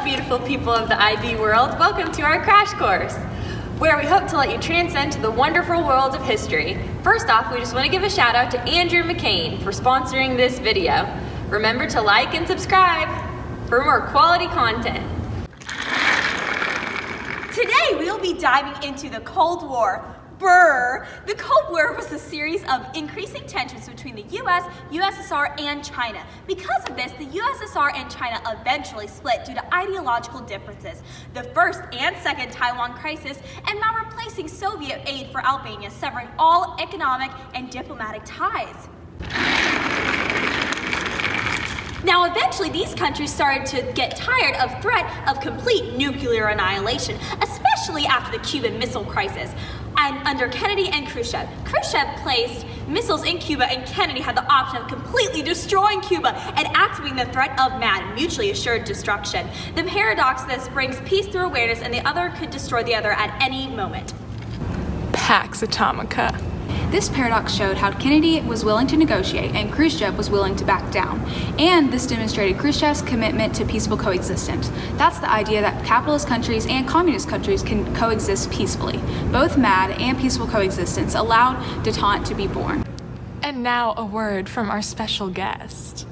beautiful people of the IB world. Welcome to our crash course, where we hope to let you transcend to the wonderful world of history. First off, we just want to give a shout out to Andrew McCain for sponsoring this video. Remember to like and subscribe for more quality content. Today we'll be diving into the Cold War. The Cold War was a series of increasing tensions between the US, USSR, and China. Because of this, the USSR and China eventually split due to ideological differences. The first and second Taiwan crisis, and now replacing Soviet aid for Albania, severing all economic and diplomatic ties. Now, eventually, these countries started to get tired of threat of complete nuclear annihilation, especially after the Cuban Missile Crisis. And under Kennedy and Khrushchev placed missiles in Cuba, and Kennedy had the option of completely destroying Cuba and activating the threat of mutually assured destruction. The paradox this brings peace through awareness, and the other could destroy the other at any moment. Pax Atomica. This paradox showed how Kennedy was willing to negotiate and Khrushchev was willing to back down. And this demonstrated Khrushchev's commitment to peaceful coexistence. That's the idea that capitalist countries and communist countries can coexist peacefully. Both mad and peaceful coexistence allowed Detente to be born. And now a word from our special guest.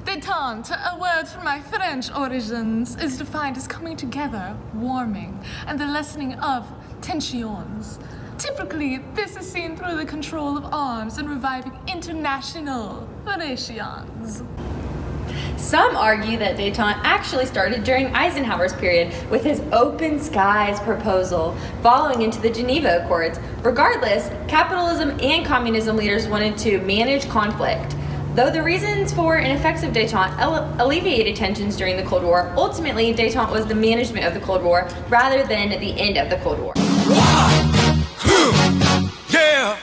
Detente, a word from my French origins, is defined as coming together, warming, and the lessening of tensions. Typically, this is seen through the control of arms and reviving international relations. Some argue that Detente actually started during Eisenhower's period with his open skies proposal, following into the Geneva Accords. Regardless, capitalism and communism leaders wanted to manage conflict. Though the reasons for and effects of Detente alleviated tensions during the Cold War, ultimately Detente was the management of the Cold War rather than the end of the Cold War. Yeah.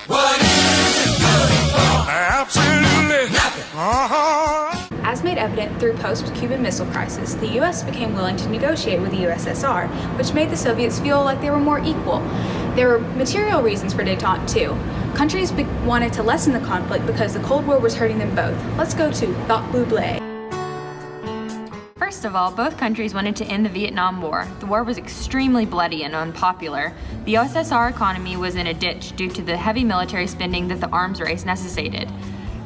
What is it good for? Absolutely nothing. As made evident through post-Cuban Missile Crisis, the US became willing to negotiate with the USSR, which made the Soviets feel like they were more equal. There were material reasons for Detente too. Countries wanted to lessen the conflict because the Cold War was hurting them both. Let's go to Thought Buble. First of all, both countries wanted to end the Vietnam War. The war was extremely bloody and unpopular. The USSR economy was in a ditch due to the heavy military spending that the arms race necessitated.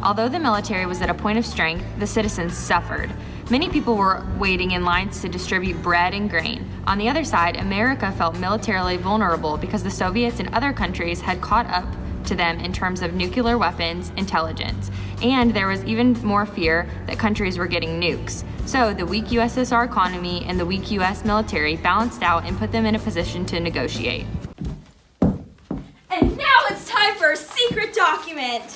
Although the military was at a point of strength, the citizens suffered. Many people were waiting in lines to distribute bread and grain. On the other side, America felt militarily vulnerable because the Soviets and other countries had caught up to them in terms of nuclear weapons, intelligence, and there was even more fear that countries were getting nukes. So the weak USSR economy and the weak US military balanced out and put them in a position to negotiate. And now it's time for a secret document.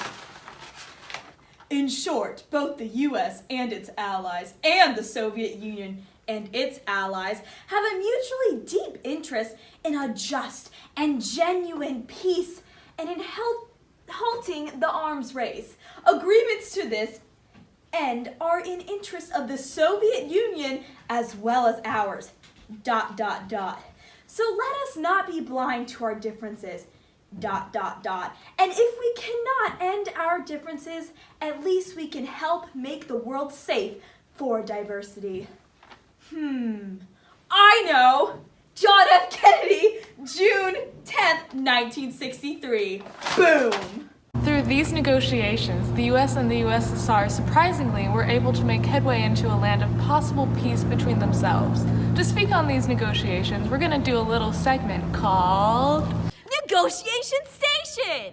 In short, both the US and its allies and the Soviet Union and its allies have a mutually deep interest in a just and genuine peace and in halting the arms race. Agreements to this end are in interest of the Soviet Union as well as ours. ... So let us not be blind to our differences. ... And if we cannot end our differences, at least we can help make the world safe for diversity. I know! John F. Kennedy, June 10th, 1963. Boom! Through these negotiations, the US and the USSR surprisingly were able to make headway into a land of possible peace between themselves. To speak on these negotiations, we're going to do a little segment called Negotiation Station!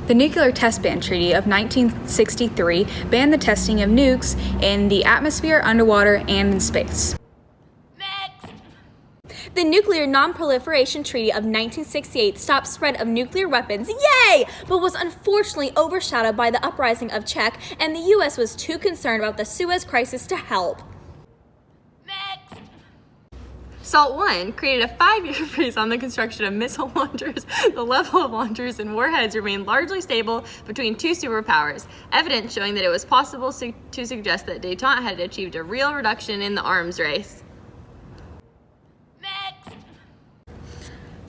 The Nuclear Test Ban Treaty of 1963 banned the testing of nukes in the atmosphere, underwater, and in space. The Nuclear Non-Proliferation Treaty of 1968 stopped spread of nuclear weapons, yay! But was unfortunately overshadowed by the uprising of Czech, and the US was too concerned about the Suez Crisis to help. SALT I created a 5-year freeze on the construction of missile launchers. The level of launchers and warheads remained largely stable between two superpowers, evidence showing that it was possible to suggest that Detente had achieved a real reduction in the arms race.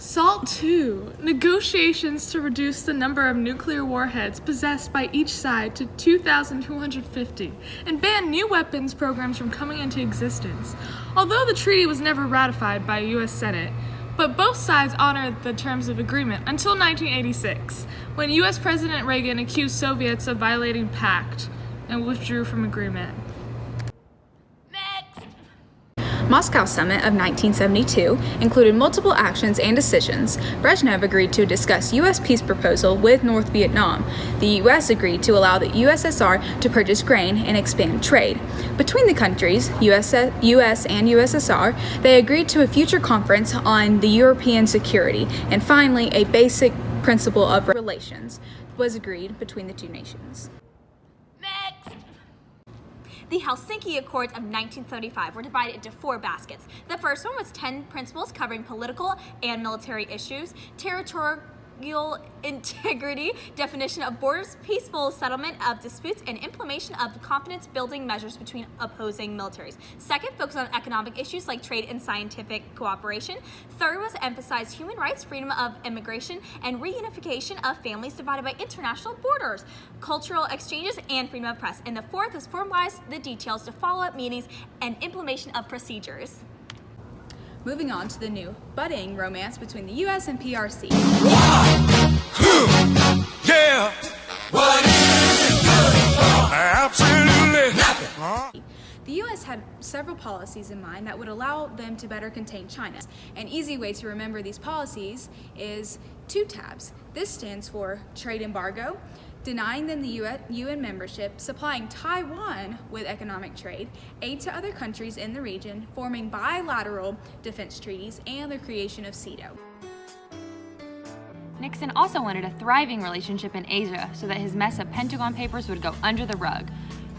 SALT 2, negotiations to reduce the number of nuclear warheads possessed by each side to 2,250 and ban new weapons programs from coming into existence. Although the treaty was never ratified by U.S. Senate, but both sides honored the terms of agreement until 1986, when U.S. President Reagan accused Soviets of violating pact and withdrew from agreement. Moscow Summit of 1972 included multiple actions and decisions. Brezhnev agreed to discuss U.S. peace proposal with North Vietnam. The U.S. agreed to allow the USSR to purchase grain and expand trade. Between the countries, U.S. and USSR, they agreed to a future conference on the European security. And finally, a basic principle of relations was agreed between the two nations. The Helsinki Accords of 1975 were divided into 4 baskets. The first one was 10 principles covering political and military issues, territorial integrity, definition of borders, peaceful settlement of disputes, and implementation of confidence-building measures between opposing militaries. Second, focus on economic issues like trade and scientific cooperation. Third was emphasize human rights, freedom of immigration, and reunification of families divided by international borders, cultural exchanges, and freedom of press. And the fourth was formalize the details to follow-up meetings and implementation of procedures. Moving on to the new budding romance between the U.S. and PRC. Yeah. What is it good for? Absolutely nothing. The U.S. had several policies in mind that would allow them to better contain China. An easy way to remember these policies is 2 tabs. This stands for trade embargo, denying them the UN membership, supplying Taiwan with economic trade, aid to other countries in the region, forming bilateral defense treaties, and the creation of CETO. Nixon also wanted a thriving relationship in Asia so that his mess of Pentagon Papers would go under the rug.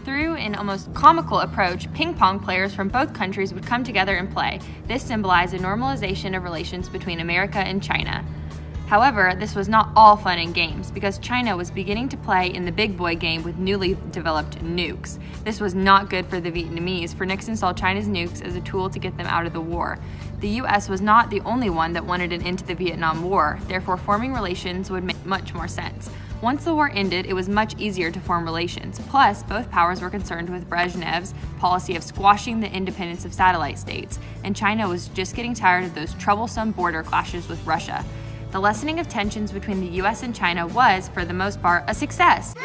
Through an almost comical approach, ping pong players from both countries would come together and play. This symbolized a normalization of relations between America and China. However, this was not all fun and games because China was beginning to play in the big boy game with newly developed nukes. This was not good for the Vietnamese, for Nixon saw China's nukes as a tool to get them out of the war. The US was not the only one that wanted an end to the Vietnam War, therefore forming relations would make much more sense. Once the war ended, it was much easier to form relations. Plus, both powers were concerned with Brezhnev's policy of squashing the independence of satellite states, and China was just getting tired of those troublesome border clashes with Russia. The lessening of tensions between the US and China was, for the most part, a success.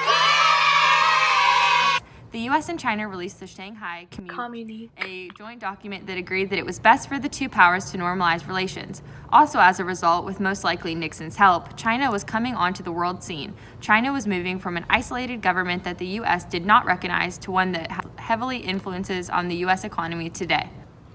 The US and China released the Shanghai Communique, a joint document that agreed that it was best for the two powers to normalize relations. Also, as a result, with most likely Nixon's help, China was coming onto the world scene. China was moving from an isolated government that the US did not recognize to one that heavily influences on the US economy today.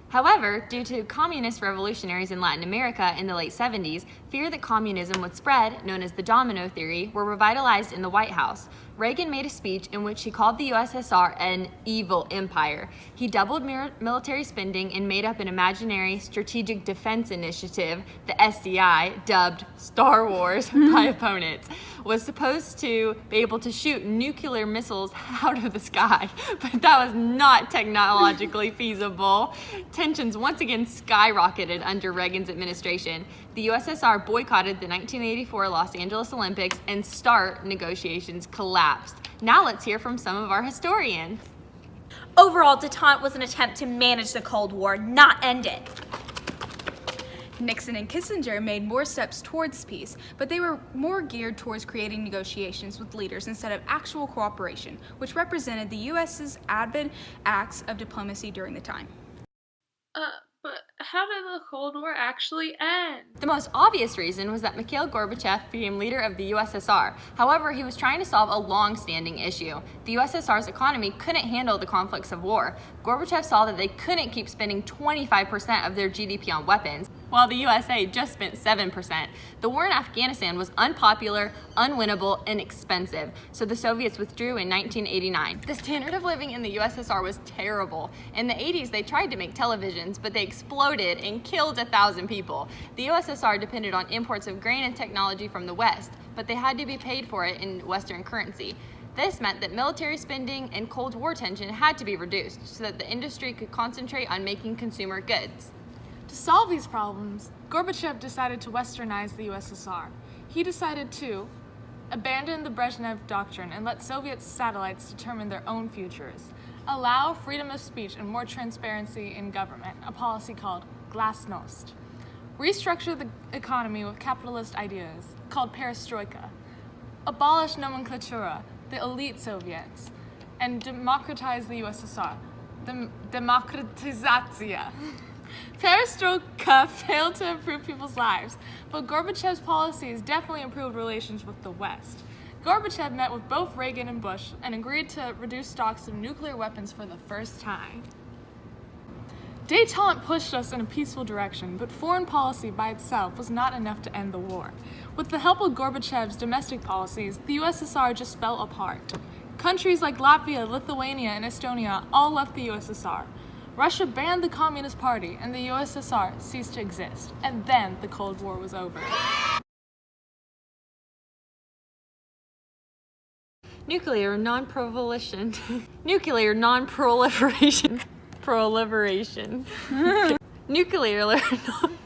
However, due to communist revolutionaries in Latin America in the late 70s, fear that communism would spread, known as the domino theory, were revitalized in the White House. Reagan made a speech in which he called the USSR an evil empire. He doubled military spending and made up an imaginary strategic defense initiative, the SDI, dubbed Star Wars by opponents, was supposed to be able to shoot nuclear missiles out of the sky, but that was not technologically feasible. Tensions once again skyrocketed under Reagan's administration. The USSR boycotted the 1984 Los Angeles Olympics and START negotiations collapsed. Now let's hear from some of our historians. Overall, Detente was an attempt to manage the Cold War, not end it. Nixon and Kissinger made more steps towards peace, but they were more geared towards creating negotiations with leaders instead of actual cooperation, which represented the U.S.'s avid acts of diplomacy during the time. But how did the Cold War actually end? The most obvious reason was that Mikhail Gorbachev became leader of the USSR. However, he was trying to solve a long-standing issue. The USSR's economy couldn't handle the conflicts of war. Gorbachev saw that they couldn't keep spending 25% of their GDP on weapons, while the USA just spent 7%. The war in Afghanistan was unpopular, unwinnable, and expensive, so the Soviets withdrew in 1989. The standard of living in the USSR was terrible. In the 80s, they tried to make televisions, but they exploded and killed 1,000 people. The USSR depended on imports of grain and technology from the West, but they had to be paid for it in Western currency. This meant that military spending and Cold War tension had to be reduced so that the industry could concentrate on making consumer goods. To solve these problems, Gorbachev decided to westernize the USSR. He decided to abandon the Brezhnev Doctrine and let Soviet satellites determine their own futures, allow freedom of speech and more transparency in government, a policy called glasnost, restructure the economy with capitalist ideas, called perestroika, abolish nomenklatura, the elite Soviets, and democratize the USSR, the demokratizatsiya. Perestroika failed to improve people's lives, but Gorbachev's policies definitely improved relations with the West. Gorbachev met with both Reagan and Bush and agreed to reduce stocks of nuclear weapons for the first time. Detente pushed us in a peaceful direction, but foreign policy by itself was not enough to end the war. With the help of Gorbachev's domestic policies, the USSR just fell apart. Countries like Latvia, Lithuania, and Estonia all left the USSR. Russia banned the Communist Party, and the USSR ceased to exist. And then the Cold War was over. Nuclear non-proliferation. Nuclear non-proliferation. Proliferation. Nuclear non-